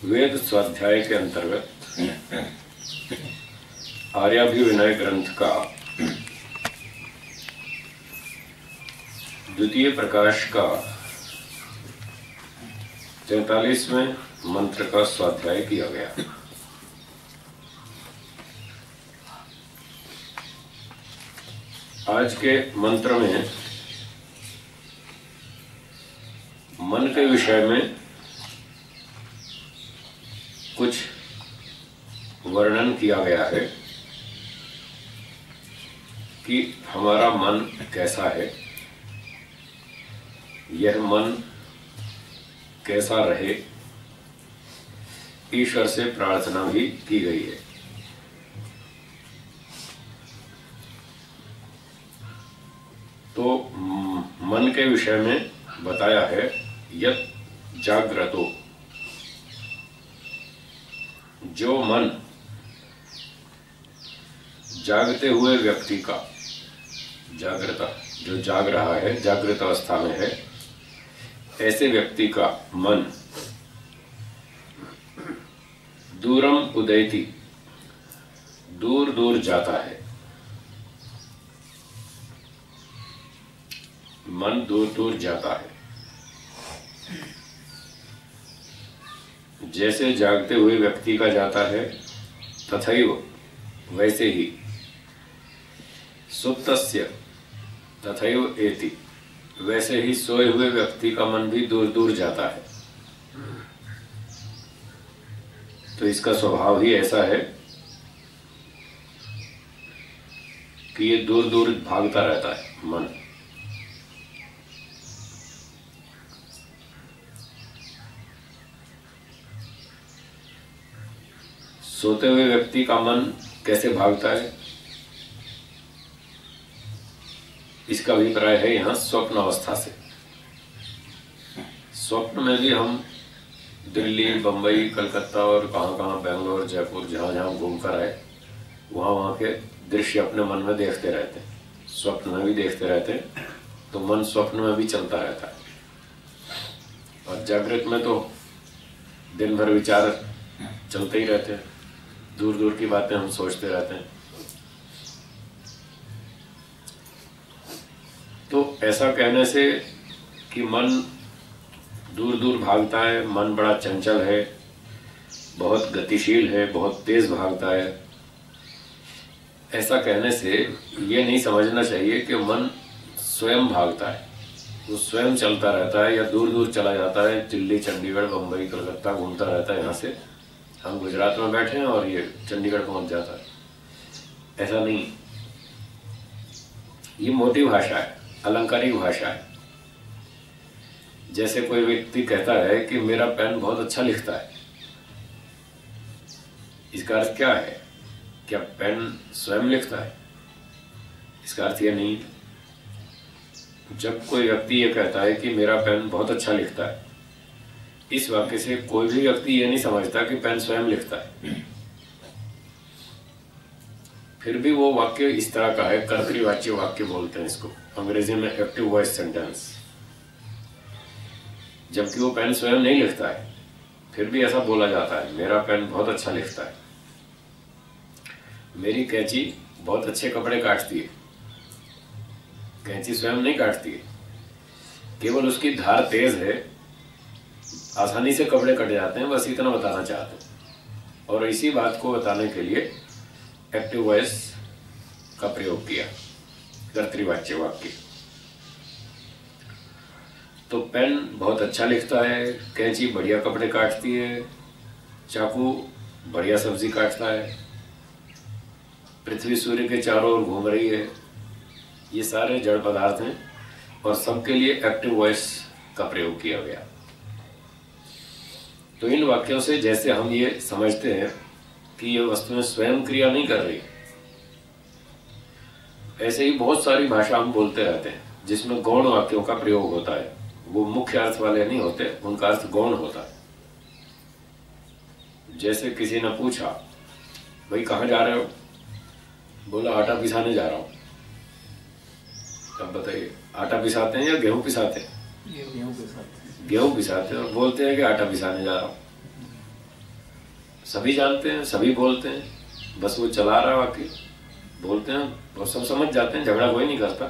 वेद स्वाध्याय के अंतर्गत आर्याभिविनय ग्रंथ का द्वितीय प्रकाश का 43वें मंत्र का स्वाध्याय किया गया। आज के मंत्र में मन के विषय में कुछ वर्णन किया गया है कि हमारा मन कैसा है, यह मन कैसा रहे, ईश्वर से प्रार्थना भी की गई है। तो मन के विषय में बताया है यत् जाग्रतो, जो मन जागते हुए व्यक्ति का, जागृता जो जाग रहा है, जागृत अवस्था में है, ऐसे व्यक्ति का मन दूरम उदयति, दूर दूर जाता है। मन दूर दूर जाता है। जैसे जागते हुए व्यक्ति का जाता है तथैव वैसे ही सुप्तस्य तथैव एति, वैसे ही सोए हुए व्यक्ति का मन भी दूर दूर जाता है। तो इसका स्वभाव ही ऐसा है कि ये दूर दूर भागता रहता है मन। सोते हुए व्यक्ति का मन कैसे भागता है, इसका अभिप्राय है यहाँ स्वप्न अवस्था से। स्वप्न में भी हम दिल्ली, बंबई, कलकत्ता और कहाँ बेंगलोर, जयपुर, जहाँ जहाँ घूम कर आए, वहाँ के दृश्य अपने मन में देखते रहते हैं। स्वप्न में भी देखते रहते हैं, तो मन स्वप्न में भी चलता रहता है। और जागृत में तो दिन भर विचार चलते ही रहते हैं, दूर दूर की बातें हम सोचते रहते हैं। तो ऐसा कहने से कि मन दूर दूर भागता है, मन बड़ा चंचल है, बहुत गतिशील है, बहुत तेज भागता है, ऐसा कहने से ये नहीं समझना चाहिए कि मन स्वयं भागता है, वो स्वयं चलता रहता है या दूर दूर चला जाता है, दिल्ली, चंडीगढ़, बंबई, कलकत्ता घूमता रहता है। यहाँ से हम गुजरात में बैठे हैं और ये चंडीगढ़ पहुंच जाता है, ऐसा नहीं। ये मोटी भाषा है, अलंकारिक भाषा है। जैसे कोई व्यक्ति कहता है कि मेरा पेन बहुत अच्छा लिखता है, इसका अर्थ क्या है? क्या पेन स्वयं लिखता है? इसका अर्थ यह नहीं। जब कोई व्यक्ति ये कहता है कि मेरा पेन बहुत अच्छा लिखता है, इस वाक्य से कोई भी व्यक्ति ये नहीं समझता कि पेन स्वयं लिखता है। फिर भी वो वाक्य इस तरह का है, कर्तृवाच्य वाक्य बोलते हैं इसको, अंग्रेजी में एक्टिव वॉइस सेंटेंस। जबकि वो पेन स्वयं नहीं लिखता है, फिर भी ऐसा बोला जाता है, मेरा पेन बहुत अच्छा लिखता है। मेरी कैंची बहुत अच्छे कपड़े काटती है। कैंची स्वयं नहीं काटती है, केवल उसकी धार तेज है, आसानी से कपड़े कट जाते हैं, बस इतना बताना चाहते हैं। और इसी बात को बताने के लिए एक्टिव वॉइस का प्रयोग किया, कर्तृवाच्य वाक्य। तो पेन बहुत अच्छा लिखता है, कैंची बढ़िया कपड़े काटती है, चाकू बढ़िया सब्जी काटता है, पृथ्वी सूर्य के चारों ओर घूम रही है। ये सारे जड़ पदार्थ हैं और सबके लिए एक्टिव वॉइस का प्रयोग किया गया। तो इन वाक्यों से जैसे हम ये समझते हैं कि ये वस्तुएं स्वयं क्रिया नहीं कर रही, ऐसे ही बहुत सारी भाषा हम बोलते रहते हैं जिसमें गौण वाक्यों का प्रयोग होता है। वो मुख्य अर्थ वाले नहीं होते, उनका अर्थ गौण होता है। जैसे किसी ने पूछा, भाई कहाँ जा रहे हो? बोला आटा पिसाने जा रहा हूँ। अब बताइए, आटा पिसाते हैं या गेहूं पिसाते हैं? गेहूं पिसाते हैं और बोलते हैं कि आटा पिसाने जा रहा हूँ। सभी जानते हैं, सभी बोलते हैं, बस वो चला रहा है बाकी बोलते हैं, वो सब समझ जाते हैं। झगड़ा कोई नहीं करता,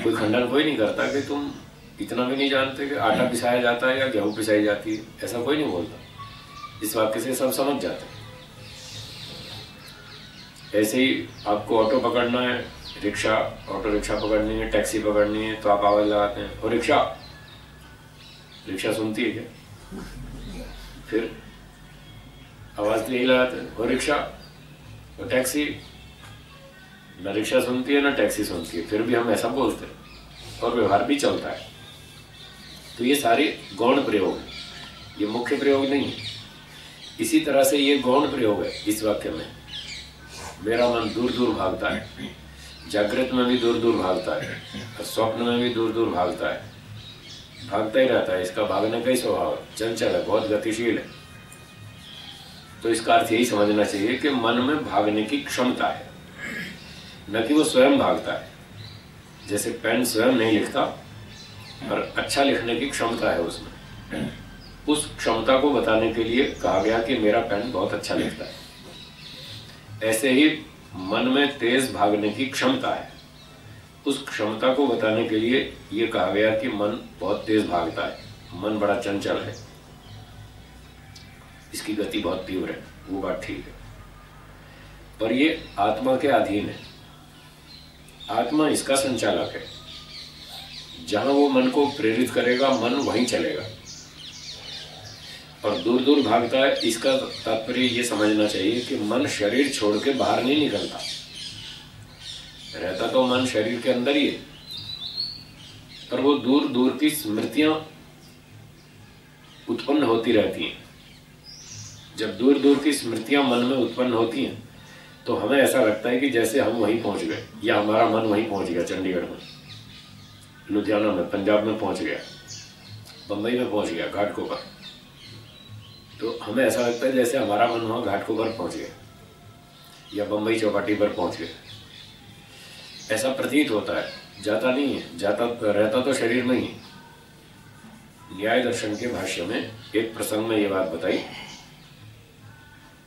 कोई खंडन कोई नहीं करता कि तुम इतना भी नहीं जानते कि आटा पिसाया जाता है या गेहूँ पिसाई जाती है, ऐसा कोई नहीं बोलता। इस वाक्य से सब समझ जाते हैं। ऐसे ही आपको ऑटो पकड़ना है, रिक्शा, ऑटो रिक्शा पकड़नी है, टैक्सी पकड़नी है, तो आप आवाज लगाते हैं और रिक्शा, रिक्शा सुनती है क्या? फिर आवाज तो यही लगाते हैं और रिक्शा और टैक्सी, ना रिक्शा सुनती है ना टैक्सी सुनती है, फिर भी हम ऐसा बोलते हैं और व्यवहार भी चलता है। तो ये सारे गौण प्रयोग है, ये मुख्य प्रयोग नहीं है। इसी तरह से ये गौण प्रयोग है इस वाक्य में। मेरा मन दूर दूर भागता है, जागृत में भी दूर दूर भागता है और स्वप्न में भी दूर दूर भागता है, भागता ही रहता है। इसका भागने का ही स्वभाव है, चंचल है, बहुत गतिशील है। तो इसका अर्थ यही समझना चाहिए कि मन में भागने की क्षमता है, न कि वो स्वयं भागता है। जैसे पेन स्वयं नहीं लिखता और अच्छा लिखने की क्षमता है उसमें, उस क्षमता को बताने के लिए कहा गया कि मेरा पेन बहुत अच्छा लिखता है। ऐसे ही मन में तेज भागने की क्षमता है, उस क्षमता को बताने के लिए ये कहा गया कि मन बहुत तेज भागता है, मन बड़ा चंचल है, इसकी गति बहुत तीव्र है, वो बात ठीक है। पर ये आत्मा के अधीन है, आत्मा इसका संचालक है। जहां वो मन को प्रेरित करेगा मन वहीं चलेगा। और दूर दूर भागता है, इसका तात्पर्य ये समझना चाहिए कि मन शरीर छोड़ के बाहर नहीं निकलता, रहता तो मन शरीर के अंदर ही है, पर वो दूर दूर की स्मृतियां उत्पन्न होती रहती हैं। जब दूर दूर की स्मृतियां मन में उत्पन्न होती हैं तो हमें ऐसा लगता है कि जैसे हम वहीं पहुंच गए, या हमारा मन वहीं पहुंच गया, चंडीगढ़ में, लुधियाना में, पंजाब में पहुंच गया, बंबई में पहुंच गया, घाटकोपर। तो हमें ऐसा लगता है जैसे हमारा मन वहाँ घाटकोपर पहुंच गया या बंबई चौपाटी पर पहुंच गया, ऐसा प्रतीत होता है। जाता नहीं है, जाता रहता तो शरीर में ही। न्याय दर्शन के भाष्य में एक प्रसंग में ये बात बताई,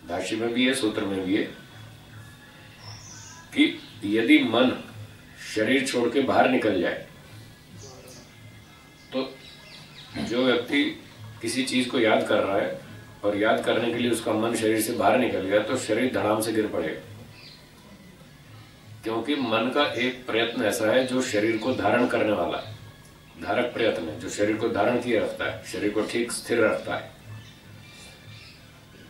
भाष्य में भी है, सूत्र में भी है, कि यदि मन शरीर छोड़ के बाहर निकल जाए तो जो व्यक्ति किसी चीज को याद कर रहा है और याद करने के लिए उसका मन शरीर से बाहर निकल गया तो शरीर धड़ाम से गिर पड़ेगा। क्योंकि मन का एक प्रयत्न ऐसा है जो शरीर को धारण करने वाला है, धारक प्रयत्न है, जो शरीर को धारण किए रखता है, शरीर को ठीक स्थिर रखता है।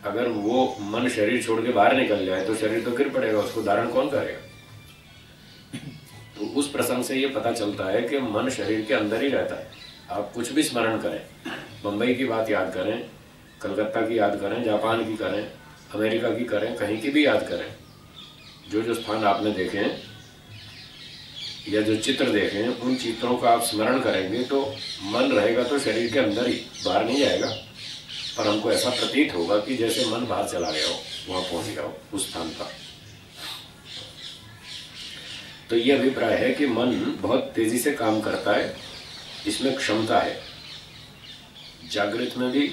अगर वो मन शरीर छोड़ के बाहर निकल जाए तो शरीर तो गिर पड़ेगा, उसको धारण कौन करेगा? तो उस प्रसंग से ये पता चलता है कि मन शरीर के अंदर ही रहता है। आप कुछ भी स्मरण करें, बंबई की बात याद करें, कलकत्ता की याद करें, जापान की करें, अमेरिका की करें, कहीं की भी याद करें, जो जो स्थान आपने देखे हैं या जो चित्र देखे हैं उन चित्रों का आप स्मरण करेंगे तो मन रहेगा तो शरीर के अंदर ही, बाहर नहीं जाएगा। पर हमको ऐसा प्रतीत होगा कि जैसे मन बाहर चला गया हो, वहां पहुंच गया हो उस स्थान पर। तो ये अभिप्राय है कि मन बहुत तेजी से काम करता है, इसमें क्षमता है। जागृत में भी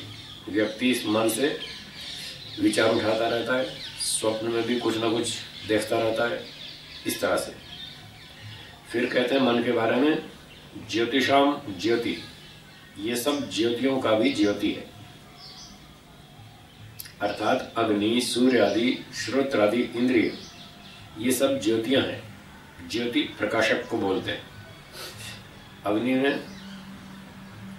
व्यक्ति इस मन से विचार उठाता रहता है, स्वप्न में भी कुछ ना कुछ देखता रहता है, इस तरह से। फिर कहते हैं मन के बारे में, ज्योतिषाम ज्योति, ये सब ज्योतियों का भी ज्योति है। अर्थात अग्नि, सूर्य आदि, श्रोत्र आदि इंद्रिय, ये सब ज्योतियां हैं। ज्योति प्रकाशक को बोलते हैं। अग्नि में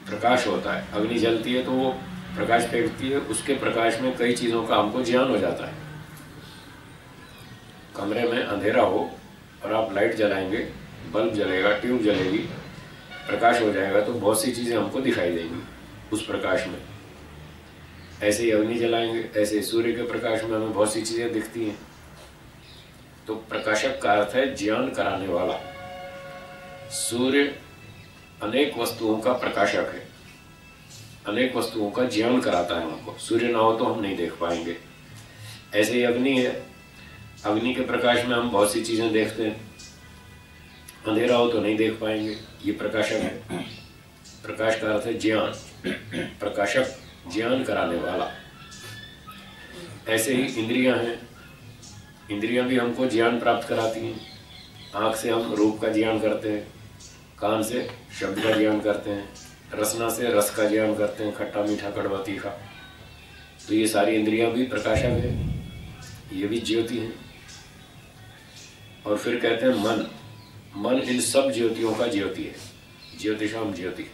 प्रकाश होता है, अग्नि जलती है तो वो प्रकाश फेंकती है, उसके प्रकाश में कई चीजों का हमको ज्ञान हो जाता है। कमरे में अंधेरा हो और आप लाइट जलाएंगे, बल्ब जलेगा, ट्यूब जलेगी, प्रकाश हो जाएगा तो बहुत सी चीजें हमको दिखाई देंगी उस प्रकाश में। ऐसे ही अग्नि जलाएंगे, ऐसे सूर्य के प्रकाश में हमें बहुत सी चीजें दिखती हैं। तो प्रकाशक का अर्थ है ज्ञान कराने वाला। सूर्य अनेक वस्तुओं का प्रकाशक है, अनेक वस्तुओं का ज्ञान कराता है हमको। सूर्य ना हो तो हम नहीं देख पाएंगे। ऐसे ही अग्नि है, अग्नि के प्रकाश में हम बहुत सी चीजें देखते हैं, अंधेरा हो तो नहीं देख पाएंगे, ये प्रकाशक है। प्रकाश का अर्थ है ज्ञान, प्रकाशक ज्ञान कराने वाला। ऐसे ही इंद्रियां हैं, इंद्रियां भी हमको ज्ञान प्राप्त कराती हैं। आँख से हम रूप का ज्ञान करते हैं, कान से शब्द का ज्ञान करते हैं, रसना से रस का ज्ञान करते हैं, खट्टा मीठा कड़वा तीखा। तो ये सारी इंद्रियां भी प्रकाशक है, ये भी ज्योति है। और फिर कहते हैं मन, मन इन सब ज्योतियों का ज्योति है, ज्योतिषाम ज्योति,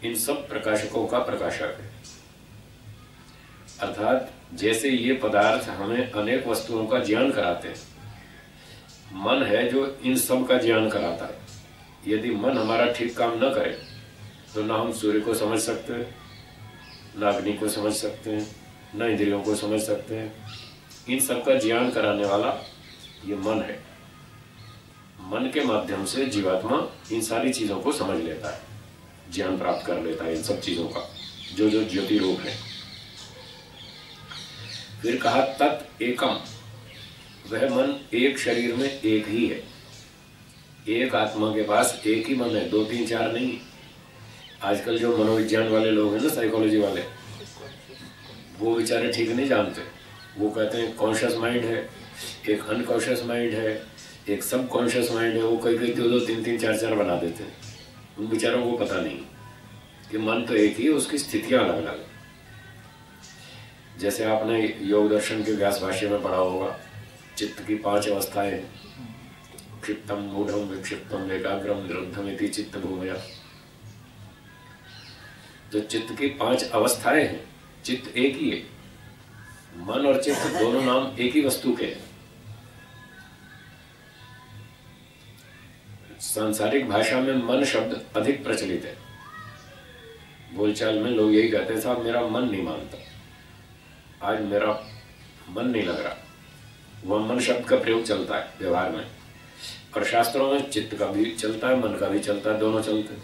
इन सब प्रकाशकों का प्रकाशक है। अर्थात जैसे ये पदार्थ हमें अनेक वस्तुओं का ज्ञान कराते हैं, मन है जो इन सब का ज्ञान कराता है। यदि मन हमारा ठीक काम न करे तो ना हम सूर्य को समझ सकते हैं, ना अग्नि को समझ सकते हैं, ना इंद्रियों को समझ सकते हैं। इन सब का ज्ञान कराने वाला ये मन है। मन के माध्यम से जीवात्मा इन सारी चीजों को समझ लेता है, ज्ञान प्राप्त कर लेता है इन सब चीजों का, जो जो ज्योति रूप है। फिर कहा तत् एकम, वह मन एक शरीर में एक ही है। एक आत्मा के पास एक ही मन है, 2 3 4 नहीं। आजकल जो मनोविज्ञान वाले लोग हैं ना, साइकोलॉजी वाले, वो बेचारे ठीक नहीं जानते। वो कहते हैं कॉन्शियस माइंड है, एक अनकॉन्शियस माइंड है, एक सब कॉन्शियस माइंड है। वो कई 2 3 3 4 4 बना देते हैं। उन बेचारों को पता नहीं कि मन तो एक ही है, उसकी स्थितियां अलग अलग। जैसे आपने योग दर्शन के व्यास भाष्य में पढ़ा होगा, चित्त की 5 अवस्थाएं हैं। क्षिप्तम मूढ़म विक्षिप्तम एकाग्रम निरुद्धम इति चित्त भूमया। तो चित्त की 5 अवस्थाएं हैं। चित्त एक ही है, मन और चित्त दोनों नाम एक ही वस्तु के हैं। सांसारिक भाषा में मन शब्द अधिक प्रचलित है। बोलचाल में लोग यही कहते हैं, साहब मेरा मन नहीं मानता, आज मेरा मन नहीं लग रहा। वह मन शब्द का प्रयोग चलता है व्यवहार में। और शास्त्रों में चित्त का भी चलता है, मन का भी चलता है, दोनों चलते हैं।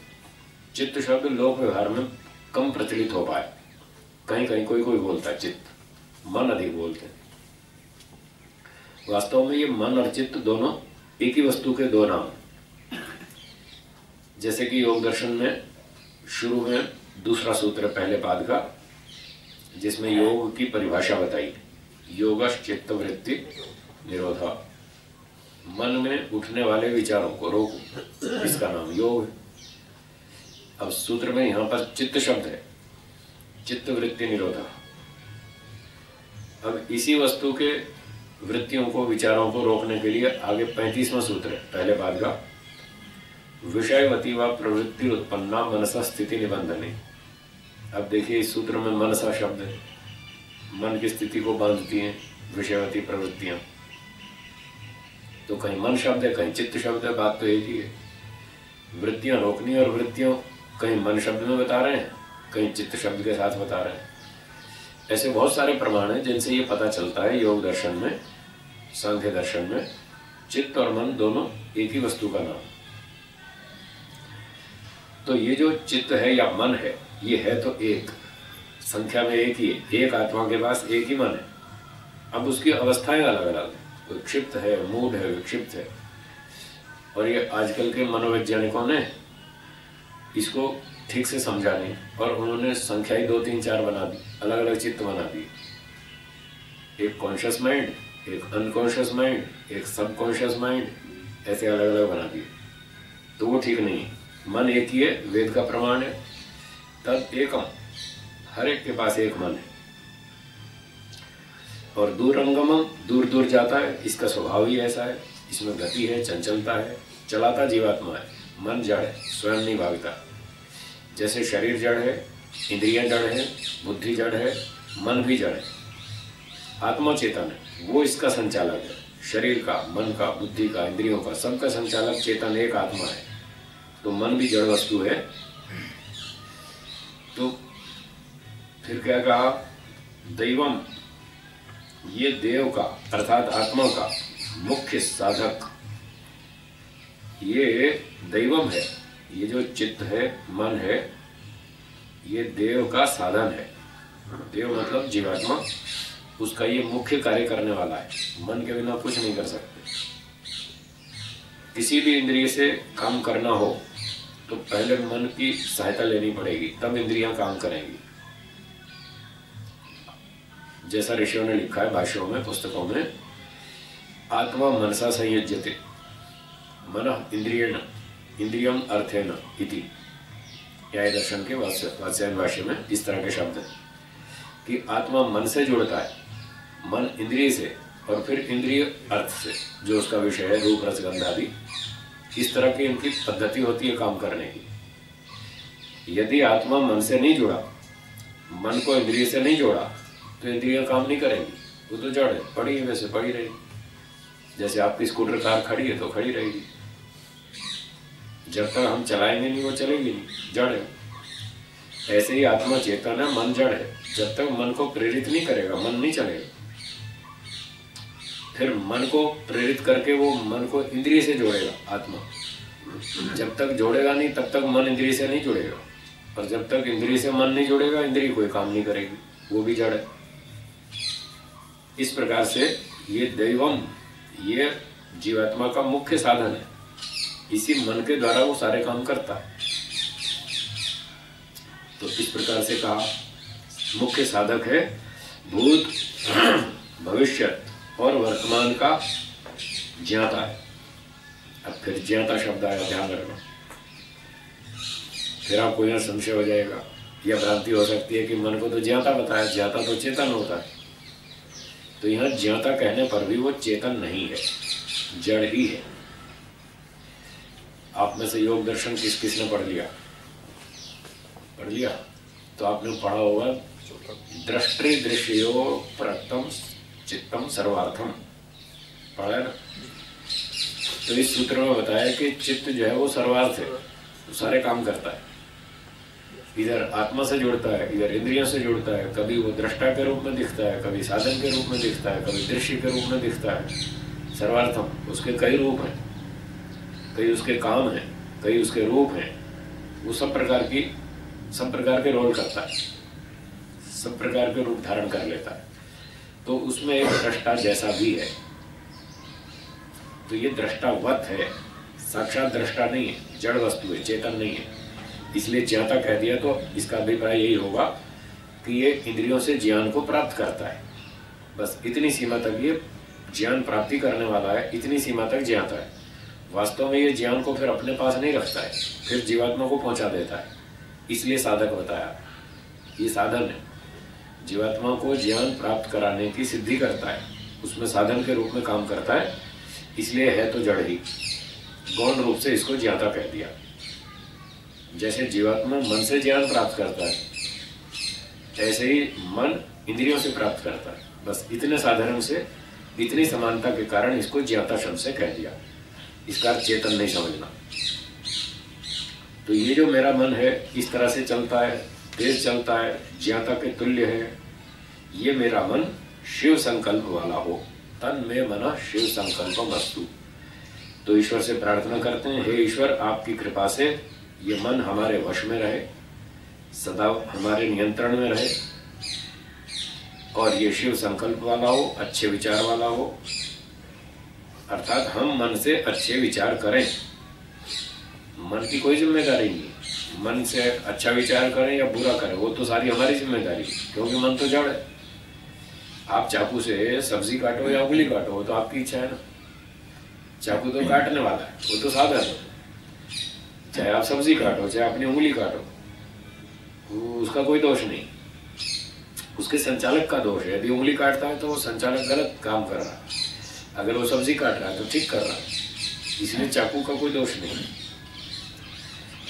चित्त शब्द लोक व्यवहार में कम प्रचलित हो पाए, कहीं कहीं कोई कोई बोलता है चित्त, मन अधिक बोलते हैं। वास्तव में ये मन और चित्त दोनों एक ही वस्तु के 2 नाम। जैसे कि योग दर्शन में शुरू में दूसरा सूत्र पहले पाद का, जिसमें योग की परिभाषा बताई, योगश चित्त वृत्ति निरोधा, मन में उठने वाले विचारों को रोको, इसका नाम योग है। अब सूत्र में यहां पर चित्त शब्द है, चित्त वृत्ति निरोधा। अब इसी वस्तु के वृत्तियों को, विचारों को रोकने के लिए आगे 35वां सूत्र है पहले पाद का, विषयवती व प्रवृत्ति उत्पन्ना मनसा स्थिति निबंधने। अब देखिए इस सूत्र में मनसा शब्द है, मन की स्थिति को बांधती हैं विषयवती प्रवृत्तियां। तो कहीं मन शब्द है, कहीं चित्त शब्द है, बात तो एक ही है। वृत्तियां रोकनी, और वृत्तियों कहीं मन शब्द में बता रहे हैं, कहीं चित्त शब्द के साथ बता रहे हैं। ऐसे बहुत सारे प्रमाण हैं जिनसे ये पता चलता है योग दर्शन में, सांख्य दर्शन में चित्त और मन दोनों एक ही वस्तु का नाम। तो ये जो चित्त है या मन है, ये है तो एक, संख्या में एक ही है। एक आत्मा के पास एक ही मन है। अब उसकी अवस्थाएं अलग अलग है, कोई क्षिप्त है, मूढ़ है, विक्षिप्त है। और ये आजकल के मनोवैज्ञानिकों ने इसको ठीक से समझा नहीं, और उन्होंने संख्या ही 2 3 4 बना दी, अलग अलग चित्त बना दी। एक कॉन्शियस माइंड, एक अनकॉन्शियस माइंड, एक सबकॉन्शियस माइंड, ऐसे अलग अलग बना दिए। तो वो ठीक नहीं है। मन एक ही है, वेद का प्रमाण है। तब एकम, हर एक के पास एक मन है। और दूरंगमम, दूर दूर जाता है, इसका स्वभाव ही ऐसा है। इसमें गति है, चंचलता है, चलाता जीवात्मा है। मन जड़ है, स्वयं नहीं भागता। जैसे शरीर जड़ है, इंद्रियां जड़ है, बुद्धि जड़ है, मन भी जड़ है। आत्मा चेतन है, वो इसका संचालक है। शरीर का, मन का, बुद्धि का, इंद्रियों का, सबका संचालक चेतन एक आत्मा है। तो मन भी जड़ वस्तु है। तो फिर क्या कहा, दैवम, ये देव का अर्थात आत्मा का मुख्य साधक, ये दैवम है। ये जो चित्त है, मन है, ये देव का साधन है। देव मतलब जीवात्मा, उसका ये मुख्य कार्य करने वाला है। मन के बिना कुछ नहीं कर सकते। किसी भी इंद्रिय से काम करना हो तो पहले मन की सहायता लेनी पड़ेगी, तब इंद्रियां काम करेंगी। जैसा ऋषियों ने लिखा है भाष्यों में, पुस्तकों में, आत्मा मनसा संयुज्यते, मन इंद्रियेण इंद्रियम अर्थेन इति, न्याय दर्शन के वात्स्यायन भाष्य में इस तरह के शब्द है कि आत्मा मन से जुड़ता है, मन इंद्रिय से, और फिर इंद्रिय अर्थ से, जो उसका विषय है रूप रस गंध आदि। इस तरह की इनकी पद्धति होती है काम करने की। यदि आत्मा मन से नहीं जुड़ा, मन को इंद्रिय से नहीं जोड़ा, तो इंद्रियां काम नहीं करेंगी, वो तो जड़ है, पड़ी है वैसे पड़ी रहेगी। जैसे आपकी स्कूटर कार खड़ी है तो खड़ी रहेगी, जब तक हम चलाएंगे नहीं वो चलेगी नहीं, जड़ है। ऐसे ही आत्मा चेतन है, मन जड़ है, जब तक मन को प्रेरित नहीं करेगा मन नहीं चलेगा। फिर मन को प्रेरित करके वो मन को इंद्रिय से जोड़ेगा आत्मा, जब तक जोड़ेगा नहीं तब तक मन इंद्रिय से नहीं जुड़ेगा, और जब तक इंद्रिय से मन नहीं जुड़ेगा इंद्रिय कोई काम नहीं करेगी, वो भी जड़ है। इस प्रकार से ये दैवम, ये जीवात्मा का मुख्य साधन है, इसी मन के द्वारा वो सारे काम करता है। तो इस प्रकार से कहा मुख्य साधक है भूत, भविष्य और वर्तमान का ज्ञाता है। अब फिर ज्ञाता शब्द आया, ध्यान रखना। फिर आपको यह संशय हो जाएगा, यह भ्रांति हो सकती है कि मन को तो ज्ञाता बताया, ज्ञाता तो चेतन होता है। तो यहाँ ज्ञाता कहने पर भी वो चेतन नहीं है, जड़ ही है। आप में से योग दर्शन किस किसने पढ़ लिया? पढ़ लिया तो आपने पढ़ा होगा दृष्टि दृश्यो प्रत्यम चित्तम सर्वार्थम, पढ़ा है ना? तो इस सूत्र में बताया कि चित्त जो है वो सर्वार्थ है, वो सारे काम करता है। इधर आत्मा से जुड़ता है, इधर इंद्रियों से जुड़ता है, कभी वो दृष्टा के रूप में दिखता है, कभी साधन के रूप में दिखता है, कभी दृश्य के रूप में दिखता है। सर्वार्थम, उसके कई रूप हैं, कई उसके काम हैं, कई उसके रूप हैं। वो सब प्रकार के रोल करता है, सब प्रकार के रूप धारण कर लेता है। तो उसमें एक दृष्टा जैसा भी है। तो ये दृष्टावत है, साक्षात दृष्टा नहीं है, जड़ वस्तु है, चेतन नहीं है। इसलिए ज्ञाता कह दिया तो इसका अभिप्राय यही होगा कि ये इंद्रियों से ज्ञान को प्राप्त करता है, बस इतनी सीमा तक ये ज्ञान प्राप्ति करने वाला है, इतनी सीमा तक ज्ञाता है। वास्तव में ये ज्ञान को फिर अपने पास नहीं रखता है, फिर जीवात्मा को पहुंचा देता है। इसलिए साधक बताया, ये साधन है, जीवात्मा को ज्ञान प्राप्त कराने की सिद्धि करता है, उसमें साधन के रूप में काम करता है। इसलिए है तो जड़ ही, गौण रूप से इसको ज्ञाता कह दिया। जैसे जीवात्मा मन से ज्ञान प्राप्त करता है, ऐसे ही मन इंद्रियों से प्राप्त करता है। बस इतने साधारण से, इतनी समानता के कारण इसको ज्ञाता शब्द से कह दिया। इसका चेतन नहीं समझना। तो ये जो मेरा मन है इस तरह से चलता है, तेज चलता है, ज्ञाता के तुल्य है, ये मेरा मन शिव संकल्प वाला हो। तन में मना शिव संकल्प वस्तु। तो ईश्वर से प्रार्थना करते हैं, हे ईश्वर आपकी कृपा से ये मन हमारे वश में रहे, सदा हमारे नियंत्रण में रहे, और ये शिव संकल्प वाला हो, अच्छे विचार वाला हो। अर्थात हम मन से अच्छे विचार करें, मन की कोई जिम्मेदारी नहीं है। मन से अच्छा विचार करें या बुरा करें वो तो सारी हमारी जिम्मेदारी है, क्योंकि मन तो जड़ है। आप चाकू से सब्जी काटो या उंगली काटो वो तो आपकी इच्छा है ना। चाकू तो काटने वाला है, वो तो साधन है। चाहे आप सब्जी काटो चाहे अपनी उंगली काटो, उसका कोई दोष नहीं, उसके संचालक का दोष है। यदि उंगली काटता है तो वो संचालक गलत काम कर रहा है, अगर वो सब्जी काट रहा है तो ठीक कर रहा है, इसलिए चाकू का कोई दोष नहीं।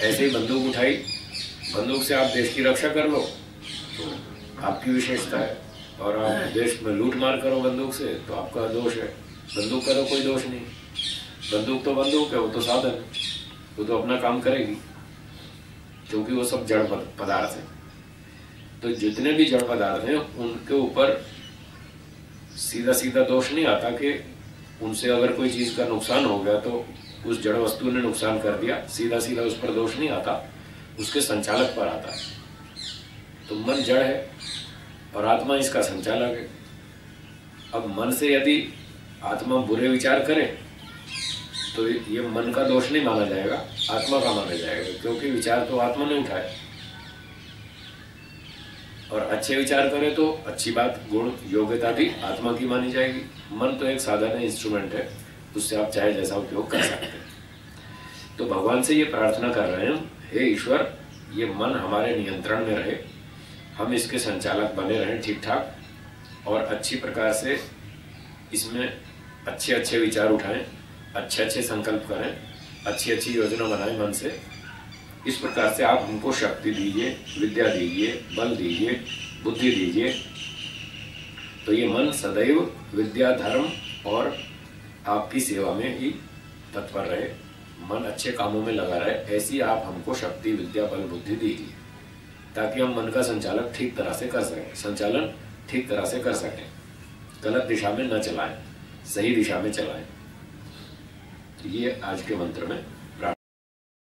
ऐसे ही बंदूक उठाई, बंदूक से आप देश की रक्षा कर लो तो आपकी विशेषता है, और आप देश में लूट मार करो बंदूक से तो आपका दोष है। बंदूक का तो कोई दोष नहीं, बंदूक तो बंदूक है, वो तो साधन है, वो तो अपना काम करेगी, क्योंकि वो सब जड़ पदार्थ है। तो जितने भी जड़ पदार्थ हैं उनके ऊपर सीधा सीधा दोष नहीं आता कि उनसे अगर कोई चीज का नुकसान हो गया तो उस जड़ वस्तु ने नुकसान कर दिया, सीधा सीधा उस पर दोष नहीं आता, उसके संचालक पर आता है। तो मन जड़ है और आत्मा इसका संचालक है। अब मन से यदि आत्मा बुरे विचार करे तो ये मन का दोष नहीं माना जाएगा, आत्मा का माना जाएगा, क्योंकि विचार तो आत्मा ने उठाए। और अच्छे विचार करें तो अच्छी बात, गुण योग्यता भी आत्मा की मानी जाएगी। मन तो एक साधन है, इंस्ट्रूमेंट है, उससे आप चाहे जैसा उपयोग कर सकते हैं। तो भगवान से ये प्रार्थना कर रहे हैं, हे ईश्वर, ये मन हमारे नियंत्रण में रहे, हम इसके संचालक बने रहें ठीक ठाक, और अच्छी प्रकार से इसमें अच्छे अच्छे विचार उठाएं, अच्छे अच्छे संकल्प करें, अच्छी अच्छी योजना बनाएं मन से। इस प्रकार से आप हमको शक्ति दीजिए, विद्या दीजिए, बल दीजिए, बुद्धि दीजिए। तो ये मन सदैव विद्या, धर्म और आपकी सेवा में ही तत्पर रहे, मन अच्छे कामों में लगा रहे, ऐसी आप हमको शक्ति, विद्या, बल, बुद्धि दीजिए, ताकि हम मन का संचालन ठीक तरह से कर सकें, गलत दिशा में न चलाएं, सही दिशा में चलाएं। ये आज के मंत्र में